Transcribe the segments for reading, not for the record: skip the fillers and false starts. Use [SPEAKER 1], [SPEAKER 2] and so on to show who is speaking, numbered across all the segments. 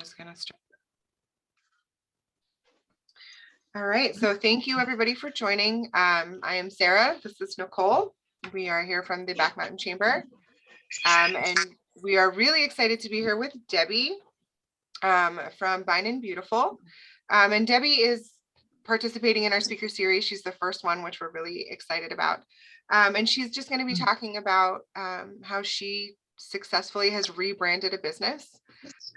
[SPEAKER 1] just going to start. All right, so thank you everybody for joining. I am Sarah. This is Nicole. We are here from the Back Mountain Chamber, and we are really excited to be here with Debbie from Beynon Beautiful. And Debbie is participating in our speaker series. She's the first one, which we're really excited about. And she's just going to be talking about how she successfully has rebranded a business,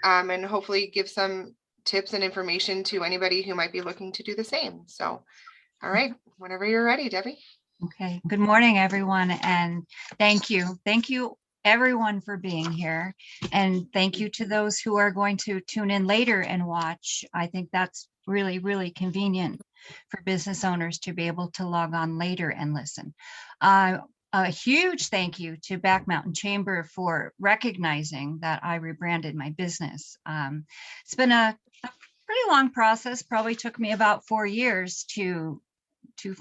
[SPEAKER 1] and hopefully give some tips and information to anybody who might be looking to do the same. So, all right, whenever you're ready, Debbie.
[SPEAKER 2] Okay, good morning, everyone, and thank you. Thank you, everyone, for being here. And thank you to those who are going to tune in later and watch. I think that's really, really convenient for business owners to be able to log on later and listen. A huge thank you to Back Mountain Chamber for recognizing that I rebranded my business. It's been a pretty long process, probably took me about 4 years to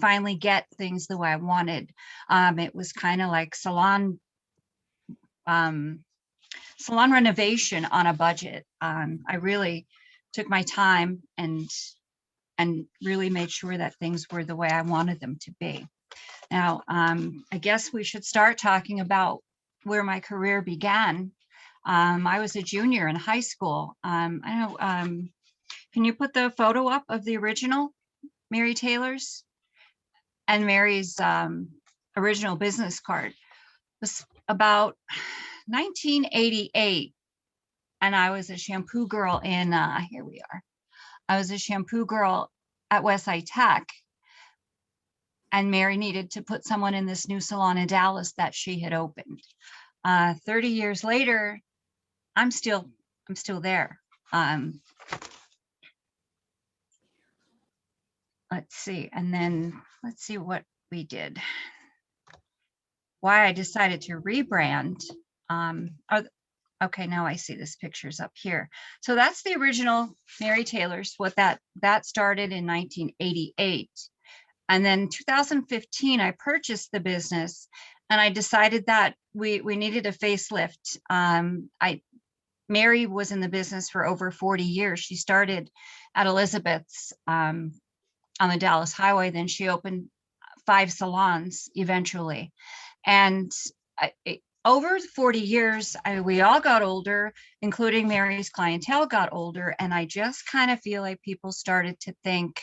[SPEAKER 2] finally get things the way I wanted. It was kind of like salon renovation on a budget. I really took my time and really made sure that things were the way I wanted them to be. Now, I guess we should start talking about where my career began. I was a junior in high school. I know, can you put the photo up of the original Mary Taylor's? And Mary's original business card was about 1988. And I was a shampoo girl in, here we are. I was a shampoo girl at Westside Tech. And Mary needed to put someone in this new salon in Dallas that she had opened. 30 years later, I'm still there. Let's see, and then let's see what we did. Why I decided to rebrand. Okay, now I see this picture's up here. So that's the original Mary Taylor's. What that started in 1988. And then 2015, I purchased the business and I decided that we needed a facelift. Mary was in the business for over 40 years. She started at Elizabeth's on the Dallas Highway. Then she opened 5 salons eventually. And over 40 years, we all got older, including Mary's clientele got older. And I just kind of feel like people started to think,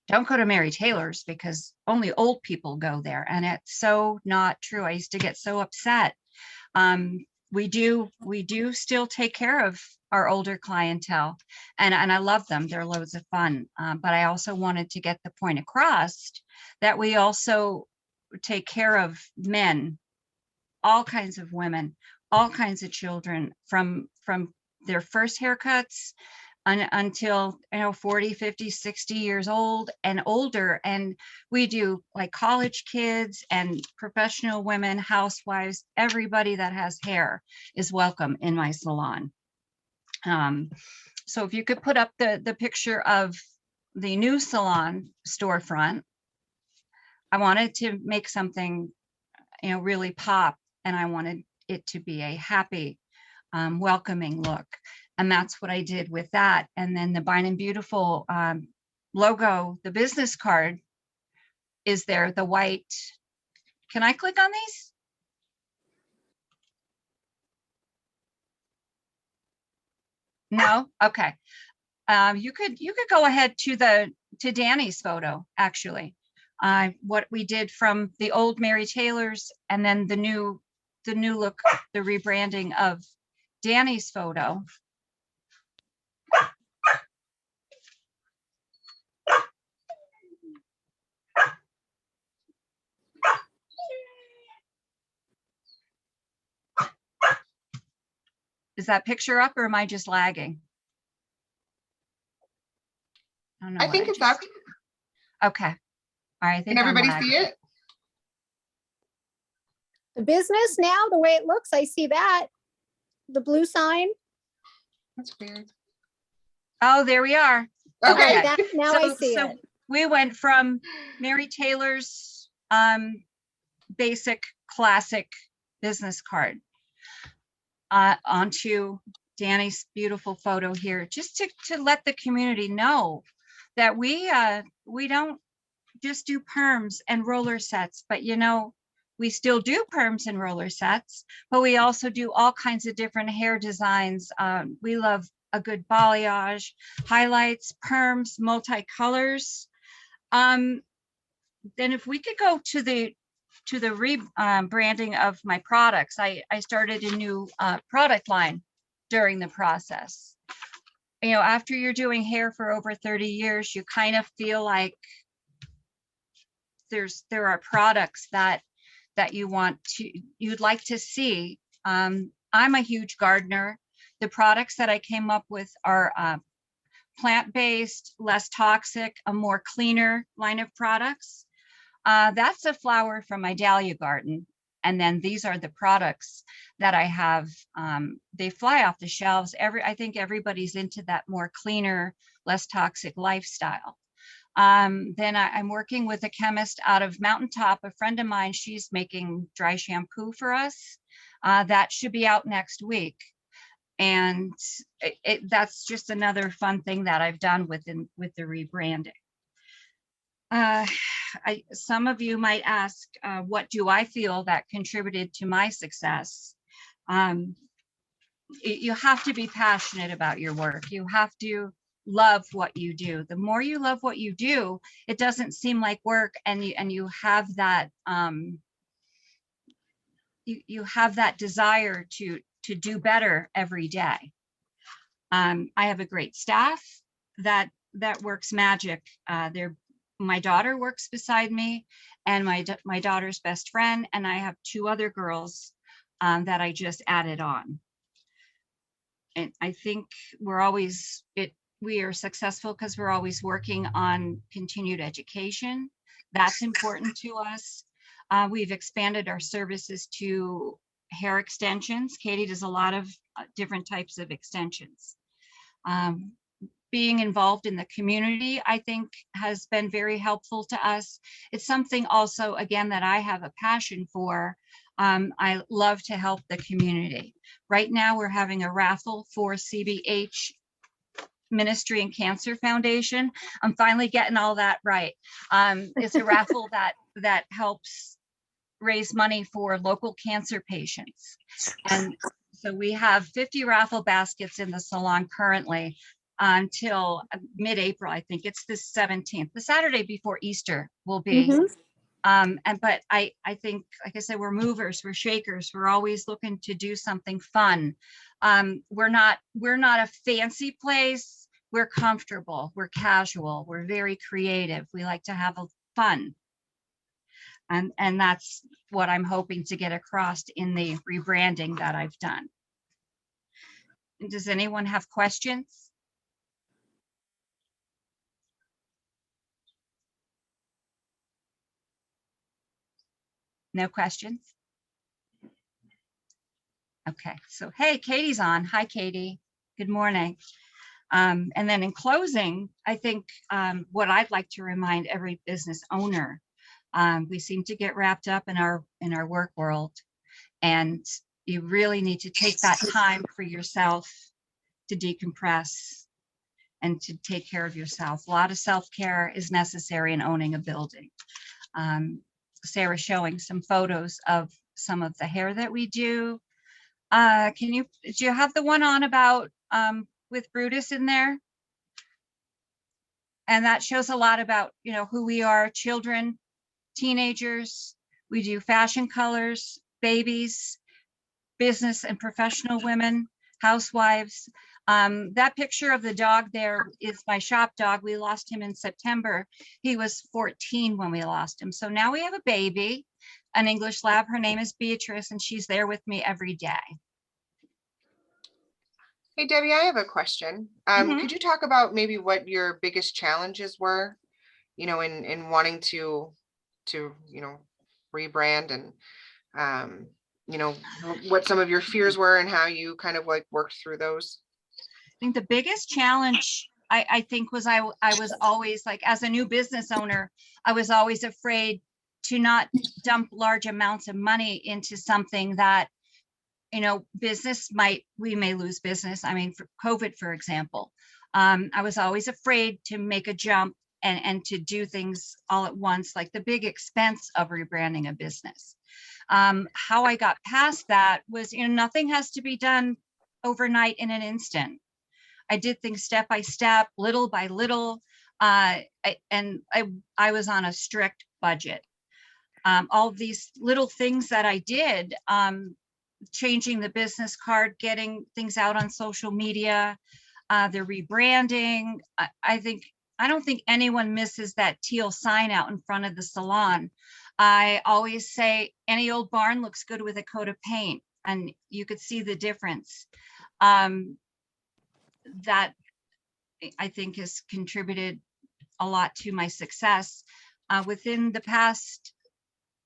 [SPEAKER 2] don't go to Mary Taylor's because only old people go there. And it's so not true. I used to get so upset. We do still take care of our older clientele, and I love them. They're loads of fun. But I also wanted to get the point across that we also take care of men, all kinds of women, all kinds of children, from their first haircuts until 40, 50, 60 years old and older. And we do like college kids and professional women, housewives, everybody that has hair is welcome in my salon. So if you could put up the picture of the new salon storefront. I wanted to make something really pop, and I wanted it to be a happy, welcoming look. And that's what I did with that. And then the Beynon Beautiful logo, the business card is there, the white. Can I click on these? No? Okay. You could go ahead to Danny's photo, actually. What we did from the old Mary Taylor's and then the new look, the rebranding of Danny's photo. Is that picture up or am I just lagging?
[SPEAKER 1] I think it's up.
[SPEAKER 2] Okay. All right.
[SPEAKER 1] Can everybody see it?
[SPEAKER 3] The business now, the way it looks, I see that. The blue sign.
[SPEAKER 1] That's weird.
[SPEAKER 2] Oh, there we are.
[SPEAKER 1] Okay.
[SPEAKER 3] Now I see it.
[SPEAKER 2] We went from Mary Taylor's basic classic business card onto Danny's beautiful photo here, just to let the community know that we don't just do perms and roller sets, but you know, we still do perms and roller sets, but we also do all kinds of different hair designs. We love a good balayage, highlights, perms, multicolors. Then if we could go to the rebranding of my products, I started a new product line during the process. You know, after you're doing hair for over 30 years, you kind of feel like there are products that you'd like to see. I'm a huge gardener. The products that I came up with are plant-based, less toxic, a more cleaner line of products. That's a flower from my dahlia garden. And then these are the products that I have. They fly off the shelves. I think everybody's into that more cleaner, less toxic lifestyle. Then I'm working with a chemist out of Mountaintop, a friend of mine. She's making dry shampoo for us. That should be out next week. And that's just another fun thing that I've done with the rebranding. Some of you might ask, what do I feel that contributed to my success? You have to be passionate about your work. You have to love what you do. The more you love what you do, it doesn't seem like work, and you have that you have that desire to do better every day. I have a great staff that works magic. My daughter works beside me, and my daughter's best friend, and I have two other girls that I just added on. And I think we are successful because we're always working on continued education. That's important to us. We've expanded our services to hair extensions. Katie does a lot of different types of extensions. Being involved in the community, I think, has been very helpful to us. It's something also, again, that I have a passion for. I love to help the community. Right now, we're having a raffle for CBH Ministry and Cancer Foundation. I'm finally getting all that right. It's a raffle that helps raise money for local cancer patients. And so we have 50 raffle baskets in the salon currently until mid-April. I think it's the 17th, the Saturday before Easter will be. But I think, like I said, we're movers, we're shakers. We're always looking to do something fun. We're not a fancy place. We're comfortable, we're casual, we're very creative. We like to have fun. And that's what I'm hoping to get across in the rebranding that I've done. And does anyone have questions? No questions? Okay, so hey, Katie's on. Hi, Katie. Good morning. And then in closing, I think what I'd like to remind every business owner, we seem to get wrapped up in our work world, and you really need to take that time for yourself to decompress and to take care of yourself. A lot of self-care is necessary in owning a building. Sarah's showing some photos of some of the hair that we do. Do you have the one on about with Brutus in there? And that shows a lot about, you know, who we are, children, teenagers. We do fashion colors, babies, business and professional women, housewives. That picture of the dog there is my shop dog. We lost him in September. He was 14 when we lost him. So now we have a baby, an English lab. Her name is Beatrice, and she's there with me every day.
[SPEAKER 1] Hey, Debbie, I have a question. Could you talk about maybe what your biggest challenges were, you know, in wanting to, you know, rebrand, and, you know, what some of your fears were and how you kind of like worked through those?
[SPEAKER 2] I think the biggest challenge I think was I was always, like, as a new business owner, I was always afraid to not dump large amounts of money into something that we may lose business. I mean, for COVID, for example, I was always afraid to make a jump and to do things all at once, like the big expense of rebranding a business. How I got past that was, nothing has to be done overnight in an instant. I did things step by step, little by little, I was on a strict budget. All of these little things that I did, changing the business card, getting things out on social media, the rebranding. I don't think anyone misses that teal sign out in front of the salon. I always say any old barn looks good with a coat of paint, and you could see the difference. That I think has contributed a lot to my success. Within the past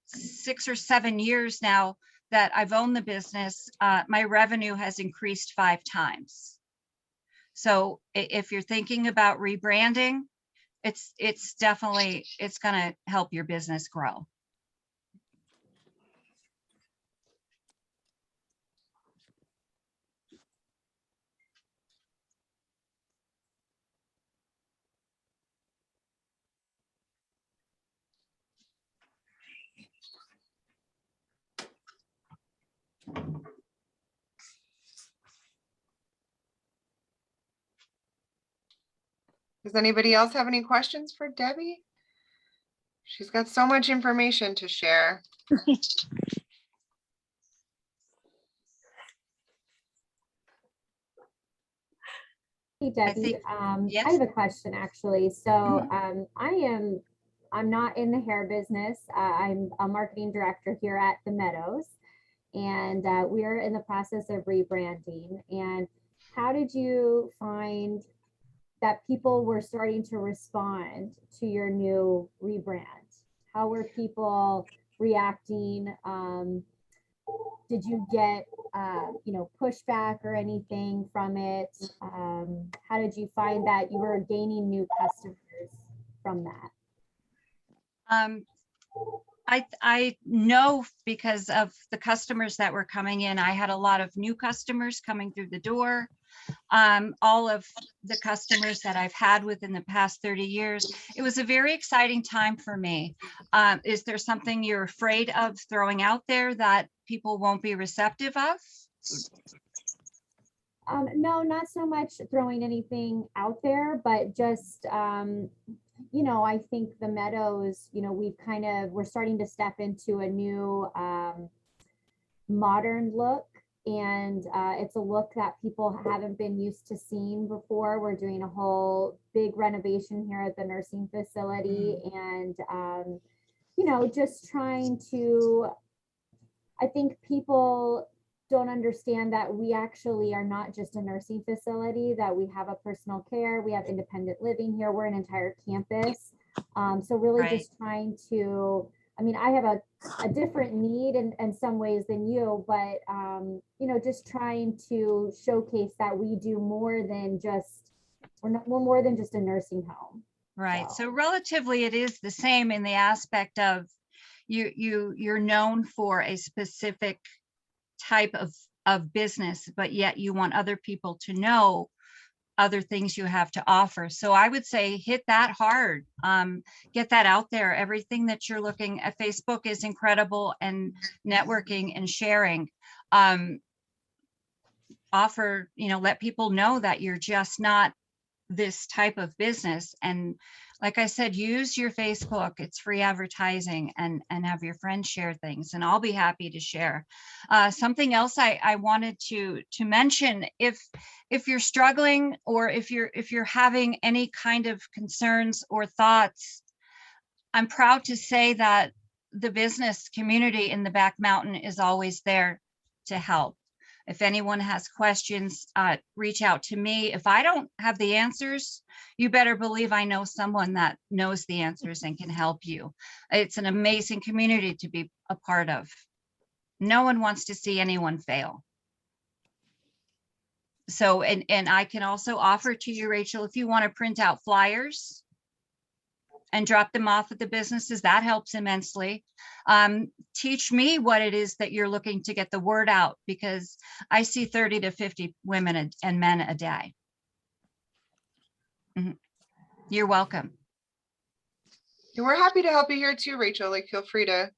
[SPEAKER 2] 6 or 7 years now that I've owned the business, my revenue has increased 5 times. So if you're thinking about rebranding, it's going to help your business grow.
[SPEAKER 1] Does anybody else have any questions for Debbie? She's got so much information to share.
[SPEAKER 3] Hey Debbie,
[SPEAKER 2] yes.
[SPEAKER 3] I have a question actually. So I'm not in the hair business. I'm a marketing director here at the Meadows, and we're in the process of rebranding. And how did you find that people were starting to respond to your new rebrand? How were people reacting? Did you get pushback or anything from it? How did you find that you were gaining new customers from that?
[SPEAKER 2] I know because of the customers that were coming in. I had a lot of new customers coming through the door. All of the customers that I've had within the past 30 years. It was a very exciting time for me. Is there something you're afraid of throwing out there that people won't be receptive of?
[SPEAKER 3] No, not so much throwing anything out there, but just, I think the Meadows, we're starting to step into a new modern look. And it's a look that people haven't been used to seeing before. We're doing a whole big renovation here at the nursing facility, and just trying to, I think people don't understand that we actually are not just a nursing facility, that we have a personal care, we have independent living here, we're an entire campus. So really
[SPEAKER 2] Right.
[SPEAKER 3] just trying to, I have a different need in some ways than you, but, just trying to showcase that we do more than just, we're more than just a nursing home.
[SPEAKER 2] Right. So relatively, it is the same in the aspect of you're known for a specific type of business, but yet you want other people to know other things you have to offer. So I would say hit that hard, get that out there. Everything that you're looking at, Facebook is incredible, and networking and sharing. Offer, let people know that you're just not this type of business. And like I said, use your Facebook. It's free advertising, and have your friends share things, and I'll be happy to share. Something else I wanted to mention, if you're struggling, or if you're having any kind of concerns or thoughts, I'm proud to say that the business community in the Back Mountain is always there to help. If anyone has questions, reach out to me. If I don't have the answers, you better believe I know someone that knows the answers and can help you. It's an amazing community to be a part of. No one wants to see anyone fail. So, and I can also offer to you, Rachel, if you want to print out flyers and drop them off at the businesses. That helps immensely. Teach me what it is that you're looking to get the word out, because I see 30 to 50 women and men a day. You're welcome.
[SPEAKER 1] And we're happy to help you here too, Rachel. Like, feel free to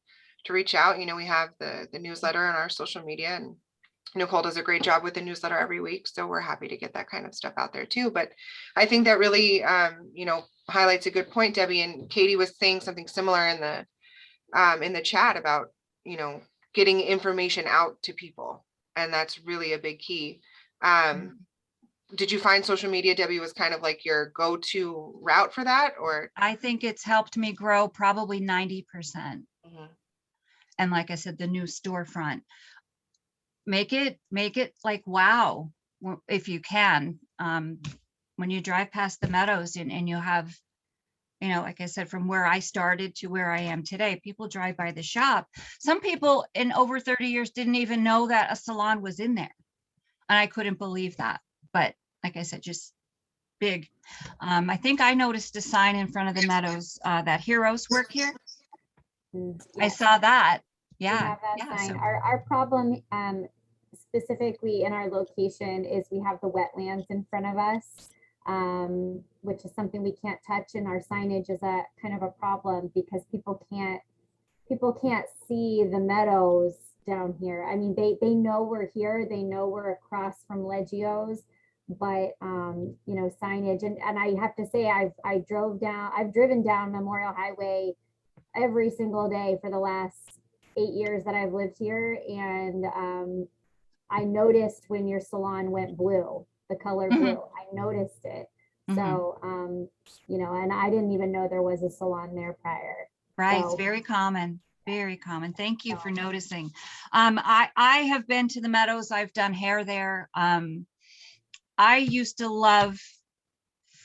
[SPEAKER 1] reach out. You know, we have the newsletter and our social media, and Nicole does a great job with the newsletter every week. So we're happy to get that kind of stuff out there too. But I think that really, you know, highlights a good point, Debbie. And Katie was saying something similar in the chat about, you know, getting information out to people. And that's really a big key. Did you find social media, Debbie, was kind of like your go-to route for that, or?
[SPEAKER 2] I think it's helped me grow probably 90%. And like I said, the new storefront, make it like, wow, if you can, when you drive past the Meadows and you have, you know, like I said, from where I started to where I am today, people drive by the shop. Some people in over 30 years didn't even know that a salon was in there. And I couldn't believe that. But like I said, just big. I think I noticed a sign in front of the Meadows that Heroes work here.
[SPEAKER 3] Yes.
[SPEAKER 2] I saw that.
[SPEAKER 3] We
[SPEAKER 2] Yeah.
[SPEAKER 3] have that
[SPEAKER 2] Yeah,
[SPEAKER 3] sign.
[SPEAKER 2] so
[SPEAKER 3] Our problem specifically in our location is we have the wetlands in front of us, which is something we can't touch, and our signage is a kind of a problem because people can't see the Meadows down here. I mean, they know we're here, they know we're across from Leggio's, but you know, signage, and I have to say, I've driven down Memorial Highway every single day for the last 8 years that I've lived here, and I noticed when your salon went blue, the color blue. I noticed it. So you know, and I didn't even know there was a salon there prior.
[SPEAKER 2] right,
[SPEAKER 3] So,
[SPEAKER 2] it's very common. Very common. Thank you for noticing. I have been to the Meadows. I've done hair there. I used to love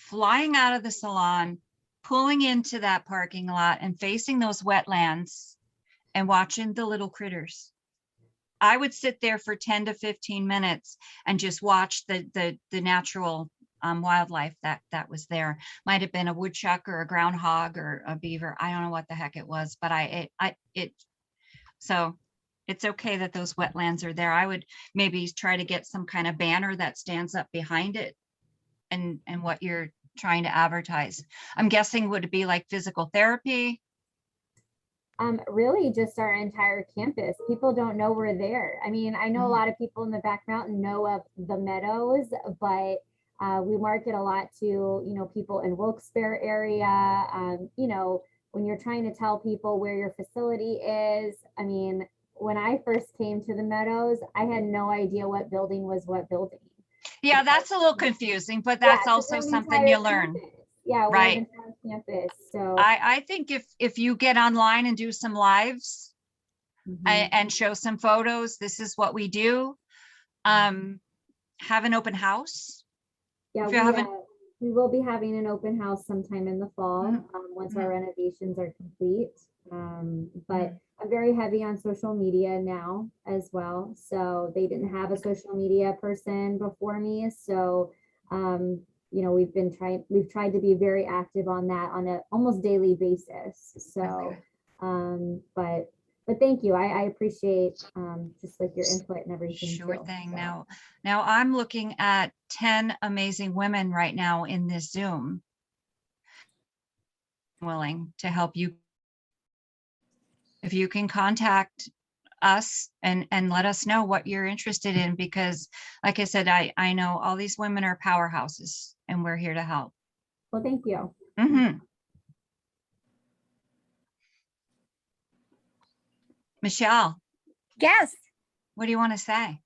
[SPEAKER 2] flying out of the salon, pulling into that parking lot and facing those wetlands and watching the little critters. I would sit there for 10 to 15 minutes and just watch the natural wildlife that was there. Might have been a woodchuck or a groundhog or a beaver. I don't know what the heck it was, but so it's okay that those wetlands are there. I would maybe try to get some kind of banner that stands up behind it and what you're trying to advertise. I'm guessing would it be like physical therapy?
[SPEAKER 3] really just our entire campus. People don't know we're there. I mean, I know a lot of people in the back mountain know of the Meadows, but we market a lot to, you know, people in Wilkes-Barre area. You know, when you're trying to tell people where your facility is, I mean, when I first came to the Meadows, I had no idea what building was what building.
[SPEAKER 2] Yeah, that's a little confusing, but that's also something you learn.
[SPEAKER 3] Campus. Yeah,
[SPEAKER 2] right.
[SPEAKER 3] An entire campus. So
[SPEAKER 2] I think if you get online and do some lives and show some photos, this is what we do. Have an open house.
[SPEAKER 3] Yeah, we will be having an open house sometime in the fall once our renovations are complete. But I'm very heavy on social media now as well. So they didn't have a social media person before me. So, you know, we've tried to be very active on that on a almost daily basis. So, but thank you. I appreciate just like your input and everything.
[SPEAKER 2] Sure
[SPEAKER 3] too.
[SPEAKER 2] thing.
[SPEAKER 3] So.
[SPEAKER 2] Now I'm looking at 10 amazing women right now in this Zoom willing to help you. If you can contact us and let us know what you're interested in, because like I said, I know all these women are powerhouses and we're here to help.
[SPEAKER 3] Well, thank you.
[SPEAKER 2] Michelle.
[SPEAKER 4] Yes.
[SPEAKER 2] What do you want to say?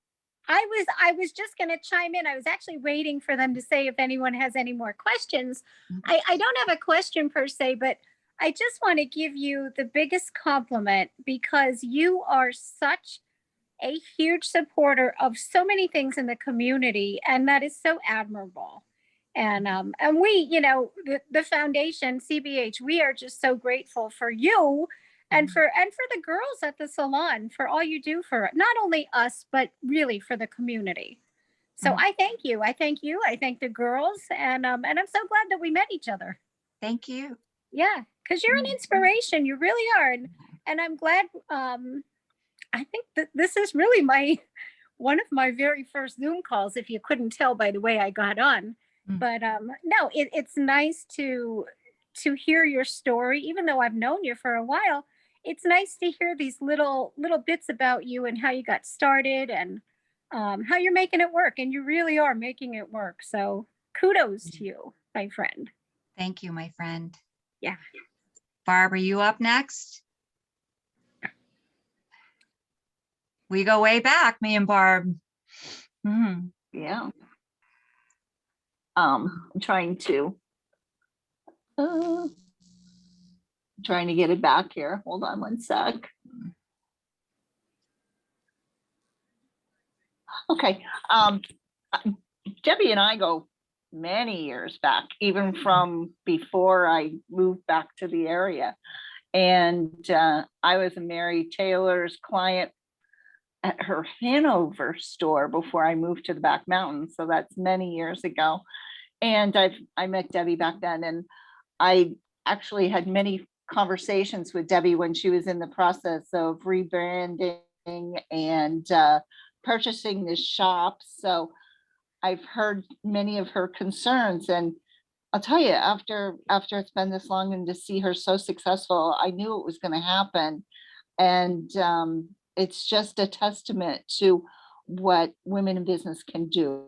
[SPEAKER 4] I was just going to chime in. I was actually waiting for them to say if anyone has any more questions. I don't have a question per se, but I just want to give you the biggest compliment because you are such a huge supporter of so many things in the community, and that is so admirable. And we, you know, the foundation CBH, we are just so grateful for you and for the girls at the salon for all you do for not only us, but really for the community. So I thank you. I thank you. I thank the girls, and I'm so glad that we met each other.
[SPEAKER 2] Thank you.
[SPEAKER 4] Yeah, because you're an inspiration. You really are. And I'm glad. I think that this is really one of my very first Zoom calls, if you couldn't tell by the way I got on. But no, it's nice to hear your story, even though I've known you for a while. It's nice to hear these little bits about you and how you got started and how you're making it work. And you really are making it work. So kudos to you, my friend.
[SPEAKER 2] Thank you, my friend.
[SPEAKER 4] Yeah.
[SPEAKER 2] Barb, are you up next? We go way back, me and Barb.
[SPEAKER 5] Yeah. I'm trying to get it back here. Hold on one sec. Okay. Debbie and I go many years back, even from before I moved back to the area. And I was a Mary Taylor's client at her Hanover store before I moved to the Back Mountains. So that's many years ago. And I met Debbie back then. And I actually had many conversations with Debbie when she was in the process of rebranding and purchasing this shop. So I've heard many of her concerns, and I'll tell you, after it's been this long and to see her so successful, I knew it was going to happen. And it's just a testament to what women in business can do.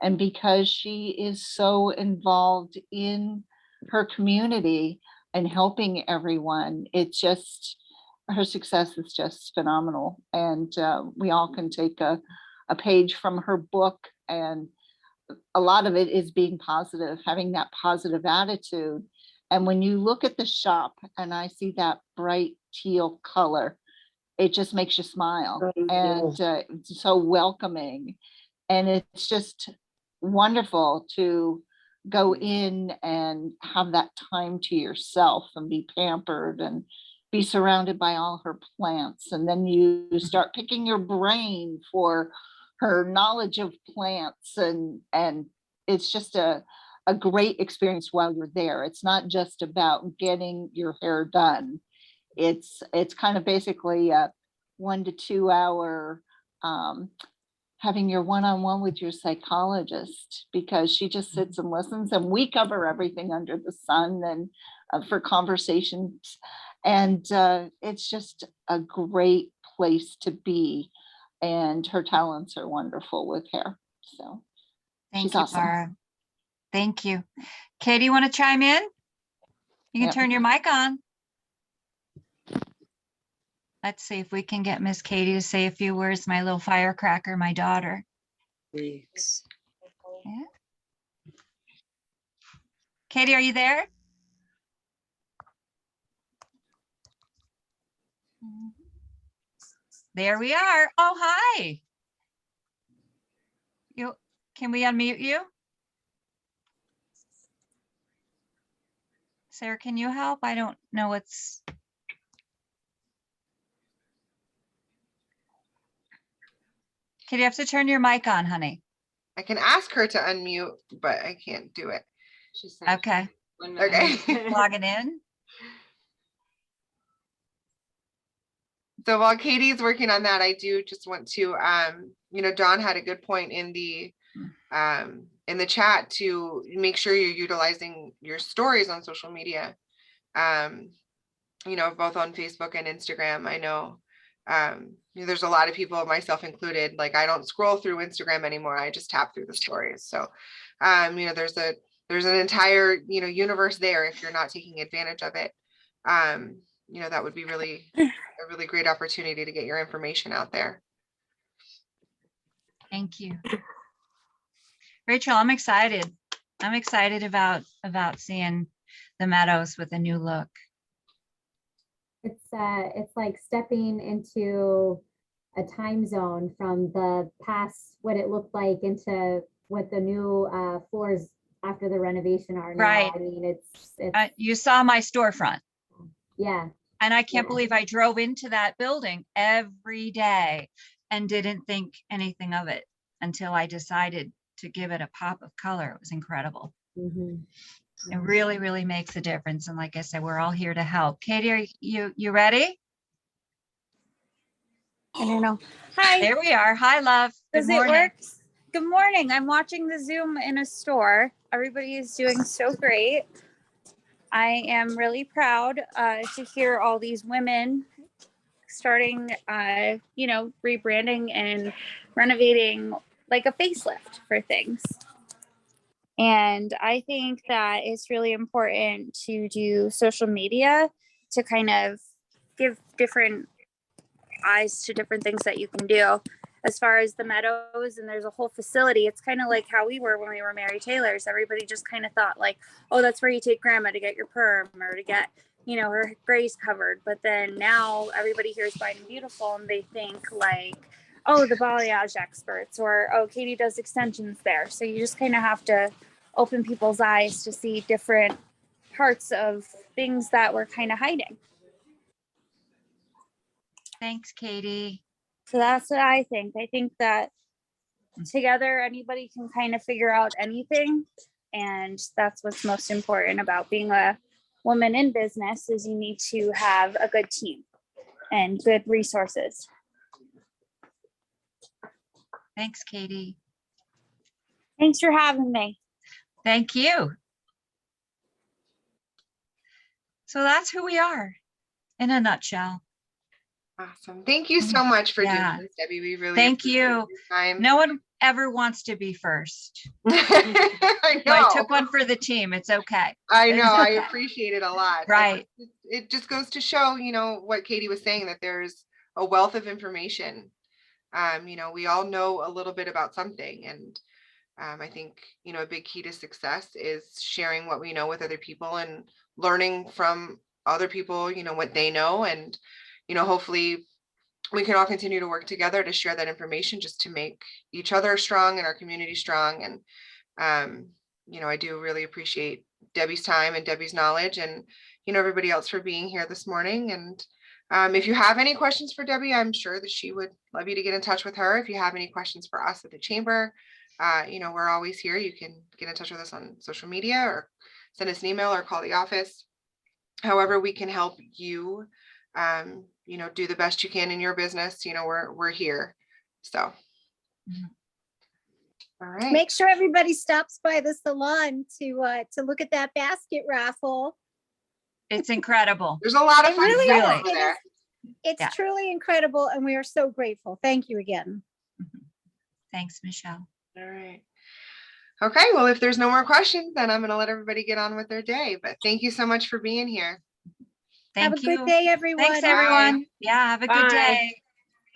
[SPEAKER 5] And because she is so involved in her community and helping everyone, it's just, her success is just phenomenal. And we all can take a page from her book, and a lot of it is being positive, having that positive attitude. And when you look at the shop and I see that bright teal color, it just makes you smile. And it's so welcoming. And it's just wonderful to go in and have that time to yourself and be pampered and be surrounded by all her plants. And then you start picking your brain for her knowledge of plants, and it's just a great experience while you're there. It's not just about getting your hair done. It's kind of basically a 1 to 2 hour having your one-on-one with your psychologist, because she just sits and listens, and we cover everything under the sun and for conversations. And it's just a great place to be. And her talents are wonderful with hair. So
[SPEAKER 2] Thank you, awesome. Barb. Thank you. Katie, you want to chime in? You can turn your mic on. Let's see if we can get Miss Katie to say a few words. My little firecracker, my daughter.
[SPEAKER 6] Thanks.
[SPEAKER 2] Yeah. Katie, are you there? There we are. Oh, hi. Can we unmute you? Sarah, can you help? I don't know what's. Katie, you have to turn your mic on, honey.
[SPEAKER 1] I can ask her to unmute, but I can't do it.
[SPEAKER 6] She said,
[SPEAKER 2] okay.
[SPEAKER 1] Okay.
[SPEAKER 2] Logging in.
[SPEAKER 1] So while Katie's working on that, I do just want to, Dawn had a good point in the chat to make sure you're utilizing your stories on social media, both on Facebook and Instagram. I know there's a lot of people, myself included, like I don't scroll through Instagram anymore. I just tap through the stories. So, there's an entire, universe there if you're not taking advantage of it. That would be really a really great opportunity to get your information out there.
[SPEAKER 2] Thank you. Rachel, I'm excited. I'm excited about seeing the Meadows with a new look.
[SPEAKER 3] It's like stepping into a time zone from the past, what it looked like, into what the new floors after the renovation are now.
[SPEAKER 2] Right.
[SPEAKER 3] I mean, it's
[SPEAKER 2] you saw my storefront.
[SPEAKER 3] Yeah.
[SPEAKER 2] And I can't believe I drove into that building every day and didn't think anything of it until I decided to give it a pop of color. It was incredible.
[SPEAKER 3] Mhm.
[SPEAKER 2] It really, really makes a difference. And like I said, we're all here to help. Katie, are you ready?
[SPEAKER 7] I don't know. Hi,
[SPEAKER 2] There we are. Hi, love. Good
[SPEAKER 7] does it
[SPEAKER 2] morning.
[SPEAKER 7] work? Good morning. I'm watching the Zoom in a store. Everybody is doing so great. I am really proud to hear all these women starting, rebranding and renovating like a facelift for things. And I think that it's really important to do social media to kind of give different eyes to different things that you can do. As far as the Meadows, and there's a whole facility, it's kind of like how we were when we were Mary Taylors. Everybody just kind of thought like, oh, that's where you take grandma to get your perm or to get, her grays covered. But then now everybody here is Beynon Beautiful, and they think like, oh, the balayage experts, or oh, Katie does extensions there. So you just kind of have to open people's eyes to see different parts of things that we're kind of hiding.
[SPEAKER 2] Thanks, Katie.
[SPEAKER 7] So that's what I think. I think that together anybody can kind of figure out anything. And that's what's most important about being a woman in business, is you need to have a good team and good resources.
[SPEAKER 2] Thanks, Katie.
[SPEAKER 7] Thanks for having me.
[SPEAKER 2] Thank you. So that's who we are in a nutshell.
[SPEAKER 1] Awesome. Thank you so much for
[SPEAKER 2] Yeah.
[SPEAKER 1] doing this, Debbie. We really
[SPEAKER 2] Thank
[SPEAKER 1] appreciate
[SPEAKER 2] you.
[SPEAKER 1] your time.
[SPEAKER 2] No one ever wants to be first.
[SPEAKER 1] I
[SPEAKER 2] So I
[SPEAKER 1] know.
[SPEAKER 2] took one for the team. It's okay.
[SPEAKER 1] I
[SPEAKER 2] It's
[SPEAKER 1] know. I
[SPEAKER 2] okay.
[SPEAKER 1] appreciate it a lot.
[SPEAKER 2] Right.
[SPEAKER 1] It just goes to show, what Katie was saying, that there's a wealth of information. We all know a little bit about something, and I think, a big key to success is sharing what we know with other people and learning from other people, what they know. And, hopefully we can all continue to work together to share that information, just to make each other strong and our community strong. And, I do really appreciate Debbie's time and Debbie's knowledge, and, everybody else for being here this morning. And if you have any questions for Debbie, I'm sure that she would love you to get in touch with her. If you have any questions for us at the chamber, we're always here. You can get in touch with us on social media, or send us an email, or call the office. However we can help you, do the best you can in your business. We're here. So, all right.
[SPEAKER 4] Make sure everybody stops by the salon to look at that basket raffle.
[SPEAKER 2] It's incredible.
[SPEAKER 1] There's a lot of
[SPEAKER 4] It
[SPEAKER 1] fun
[SPEAKER 4] really
[SPEAKER 1] stuff
[SPEAKER 2] is.
[SPEAKER 1] over there.
[SPEAKER 4] It's
[SPEAKER 2] Yeah.
[SPEAKER 4] truly incredible, and we are so grateful. Thank you again.
[SPEAKER 2] Thanks, Michelle.
[SPEAKER 1] All right. Okay, well, if there's no more questions, then I'm going to let everybody get on with their day. But thank you so much for being here.
[SPEAKER 2] Thank
[SPEAKER 4] Have a
[SPEAKER 2] you.
[SPEAKER 4] good day, everyone.
[SPEAKER 2] Thanks, everyone. Yeah, have a good
[SPEAKER 6] Bye.
[SPEAKER 2] day.